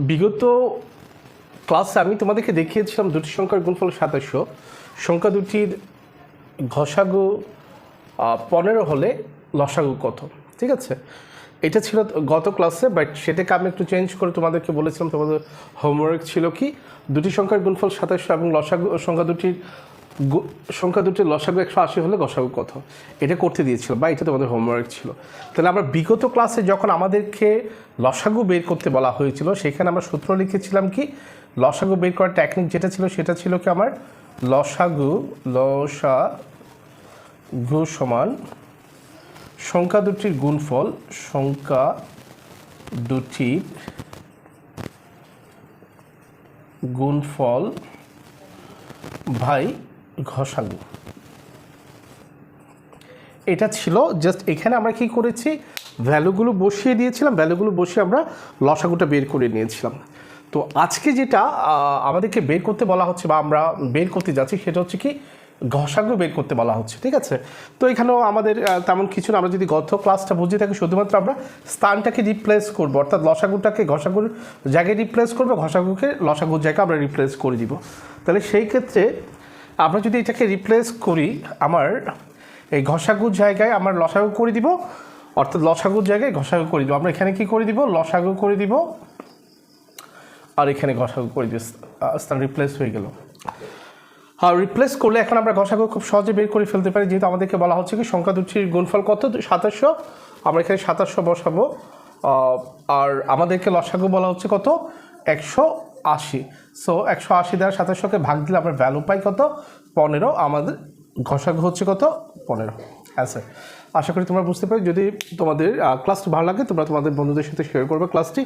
বিগত ক্লাসে আমি তোমাদেরকে দেখিয়েছিলাম দুটি সংখ্যার গুণফল ২৭০০, সংখ্যা দুটির ঘষাগু ১৫ হলে লসাগু কত। ঠিক আছে, এটা ছিল গত ক্লাসে, বাট সেটাকে আমি একটু চেঞ্জ করে তোমাদেরকে বলেছিলাম। তোমাদের হোমওয়ার্ক ছিল কি, দুটি সংখ্যার গুণফল ২৭০০ এবং লসাগু সংখ্যা দুটির লসাগু ১৮০ হলে গসাগু কত, এটা করতে দিয়েছিল বা এটা তোমাদের হোমওয়ার্ক ছিল। তাহলে আমরা বিগত ক্লাসে যখন আমাদেরকে লসাগু বের করতে বলা হয়েছিল, সেখানে আমরা সূত্র লিখেছিলাম কি, লসাগু বের করার টেকনিক যেটা ছিল সেটা ছিল কি আমার লসাগু সমান সংখ্যা দুটির গুণফল, সংখ্যা দুটির গুণফল ভাই ঘষাগু। এটা ছিল জাস্ট, এখানে আমরা কি করেছি, ভ্যালুগুলো বসিয়ে দিয়েছিলাম, ভ্যালুগুলো বসিয়ে আমরা লসাগুটা বের করে নিয়েছিলাম। তো আজকে যেটা আমাদেরকে বের করতে বলা হচ্ছে বা আমরা বের করতে যাচ্ছি সেটা হচ্ছে কি, ঘষাগু বের করতে বলা হচ্ছে। ঠিক আছে, তো এখানেও আমাদের তেমন কিছু না, আমরা যদি গত ক্লাসটা বুঝে থাকি শুধুমাত্র আমরা স্থানটাকে রিপ্লেস করবো, অর্থাৎ লসাগুটাকে ঘষাগুর জায়গায় রিপ্লেস করবো, ঘষাগুকে লসাগুর জায়গায় আমরা রিপ্লেস করে দিব। তাহলে সেই ক্ষেত্রে আমরা যদি এটাকে রিপ্লেস করি, আমার এই ঘষাগুর জায়গায় আমার লসাগু করে দিব, অর্থাৎ লসাগুর জায়গায় ঘষাগু করে দিব। আমরা এখানে কি করে দিব, লসাগু করে দিব, আর এখানে ঘষাগু করে দিব, স্থান রিপ্লেস হয়ে গেল। হ্যাঁ, রিপ্লেস করলে এখন আমরা ঘষাগু খুব সহজে বের করে ফেলতে পারি, যেহেতু আমাদেরকে বলা হচ্ছে কি সংখ্যা দুটির গুণফল কত, ২৭০০। আমরা এখানে ২৭০০ বসাবো, আর আমাদেরকে লসাগু বলা হচ্ছে কত, ১৮০। সো ১৮০ দ্বারা ২৭০০কে ভাগ দিলে আমরা ভ্যালু পাই কত, ১৫। আমাদের ঘষাগু হচ্ছে কত, ১৫। হ্যাঁ স্যার, আশা করি তোমরা বুঝতে পারি। যদি তোমাদের ক্লাসটি ভালো লাগে, তোমরা তোমাদের বন্ধুদের সাথে শেয়ার করবে ক্লাসটি।